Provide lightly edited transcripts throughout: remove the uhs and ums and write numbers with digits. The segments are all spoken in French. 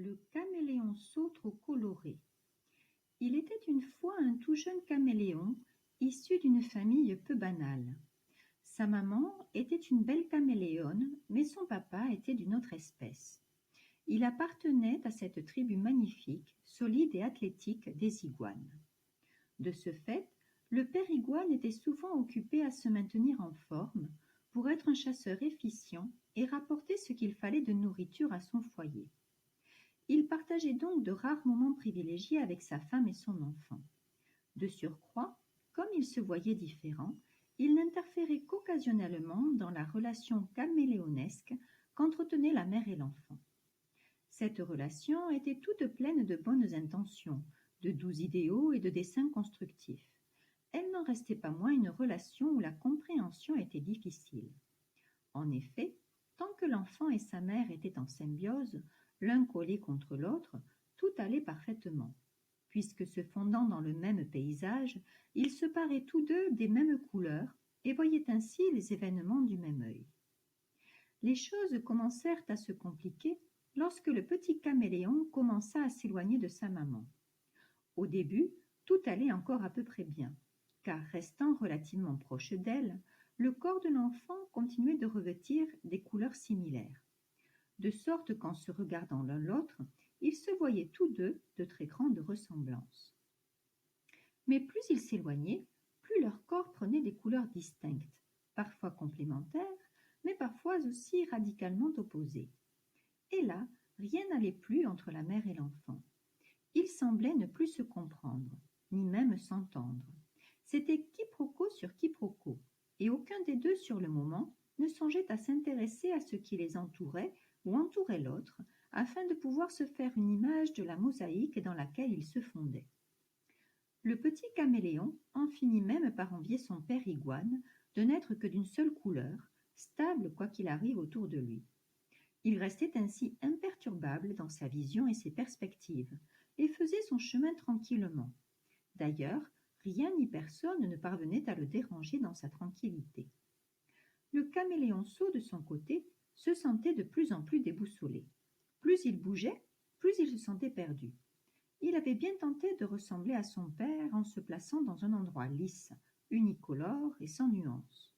Le caméléonceau trop coloré. Il était une fois un tout jeune caméléon, issu d'une famille peu banale. Sa maman était une belle caméléone, mais son papa était d'une autre espèce. Il appartenait à cette tribu magnifique, solide et athlétique des iguanes. De ce fait, le père iguane était souvent occupé à se maintenir en forme pour être un chasseur efficient et rapporter ce qu'il fallait de nourriture à son foyer. Il partageait donc de rares moments privilégiés avec sa femme et son enfant. De surcroît, comme ils se voyaient différents, il n'interférait qu'occasionnellement dans la relation caméléonesque qu'entretenaient la mère et l'enfant. Cette relation était toute pleine de bonnes intentions, de doux idéaux et de desseins constructifs. Elle n'en restait pas moins une relation où la compréhension était difficile. En effet, tant que l'enfant et sa mère étaient en symbiose, l'un collé contre l'autre, tout allait parfaitement. Puisque se fondant dans le même paysage, ils se paraient tous deux des mêmes couleurs et voyaient ainsi les événements du même œil. Les choses commencèrent à se compliquer lorsque le petit caméléon commença à s'éloigner de sa maman. Au début, tout allait encore à peu près bien, car restant relativement proche d'elle, le corps de l'enfant continuait de revêtir des couleurs similaires, de sorte qu'en se regardant l'un l'autre, ils se voyaient tous deux de très grandes ressemblances. Mais plus ils s'éloignaient, plus leur corps prenait des couleurs distinctes, parfois complémentaires, mais parfois aussi radicalement opposées. Et là, rien n'allait plus entre la mère et l'enfant. Ils semblaient ne plus se comprendre, ni même s'entendre. C'était quiproquo sur quiproquo, et aucun des deux sur le moment ne songeait à s'intéresser à ce qui les entourait ou entourait l'autre, afin de pouvoir se faire une image de la mosaïque dans laquelle ils se fondaient. Le petit caméléon en finit même par envier son père iguane de n'être que d'une seule couleur, stable quoi qu'il arrive autour de lui. Il restait ainsi imperturbable dans sa vision et ses perspectives, et faisait son chemin tranquillement. D'ailleurs, rien ni personne ne parvenait à le déranger dans sa tranquillité. Le caméléonceau, de son côté, se sentait de plus en plus déboussolé. Plus il bougeait, plus il se sentait perdu. Il avait bien tenté de ressembler à son père en se plaçant dans un endroit lisse, unicolore et sans nuances.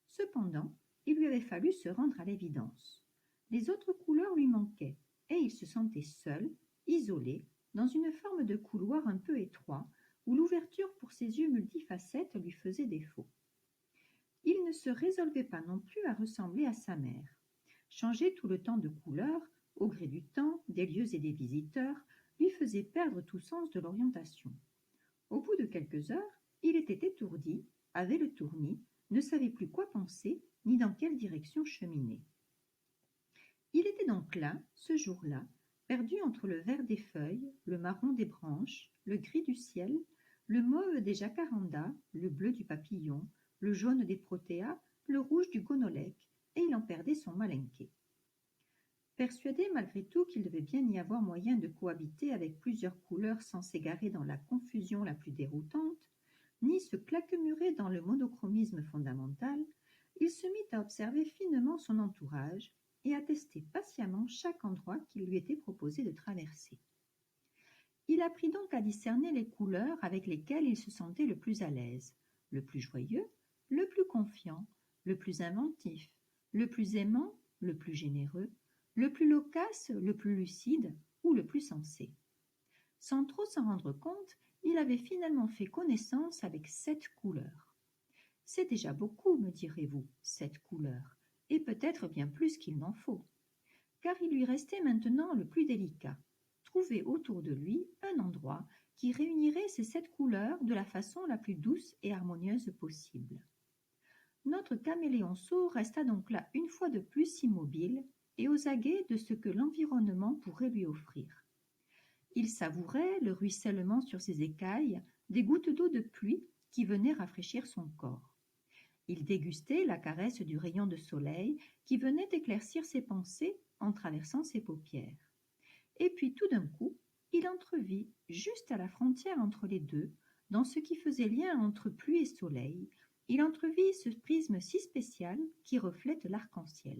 Cependant, il lui avait fallu se rendre à l'évidence. Les autres couleurs lui manquaient, et il se sentait seul, isolé, dans une forme de couloir un peu étroit, où l'ouverture pour ses yeux multifacettes lui faisait défaut. Il ne se résolvait pas non plus à ressembler à sa mère. Changer tout le temps de couleur, au gré du temps, des lieux et des visiteurs, lui faisait perdre tout sens de l'orientation. Au bout de quelques heures, il était étourdi, avait le tournis, ne savait plus quoi penser, ni dans quelle direction cheminer. Il était donc là, ce jour-là, perdu entre le vert des feuilles, le marron des branches, le gris du ciel, le mauve des jacarandas, le bleu du papillon, le jaune des protéas, le rouge du gonolèque, et il en perdait son malinqué. Persuadé malgré tout qu'il devait bien y avoir moyen de cohabiter avec plusieurs couleurs sans s'égarer dans la confusion la plus déroutante, ni se claquemurer dans le monochromisme fondamental, il se mit à observer finement son entourage et à tester patiemment chaque endroit qu'il lui était proposé de traverser. Il apprit donc à discerner les couleurs avec lesquelles il se sentait le plus à l'aise, le plus joyeux, le plus confiant, le plus inventif, le plus aimant, le plus généreux, le plus loquace, le plus lucide ou le plus sensé. Sans trop s'en rendre compte, il avait finalement fait connaissance avec 7 couleurs. C'est déjà beaucoup, me direz-vous, 7 couleurs, et peut-être bien plus qu'il n'en faut. Car il lui restait maintenant le plus délicat, trouver autour de lui un endroit qui réunirait ces 7 couleurs de la façon la plus douce et harmonieuse possible. Notre caméléonceau resta donc là une fois de plus immobile et aux aguets de ce que l'environnement pourrait lui offrir. Il savourait le ruissellement sur ses écailles des gouttes d'eau de pluie qui venaient rafraîchir son corps. Il dégustait la caresse du rayon de soleil qui venait éclaircir ses pensées en traversant ses paupières. Et puis tout d'un coup, il entrevit, juste à la frontière entre les deux, dans ce qui faisait lien entre pluie et soleil, il entrevit ce prisme si spécial qui reflète l'arc-en-ciel.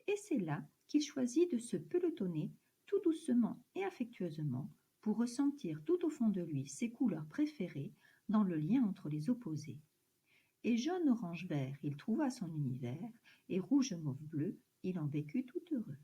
Et c'est là qu'il choisit de se pelotonner tout doucement et affectueusement pour ressentir tout au fond de lui ses couleurs préférées dans le lien entre les opposés. Et jaune, orange, vert, il trouva son univers, et rouge, mauve, bleu, il en vécut tout heureux.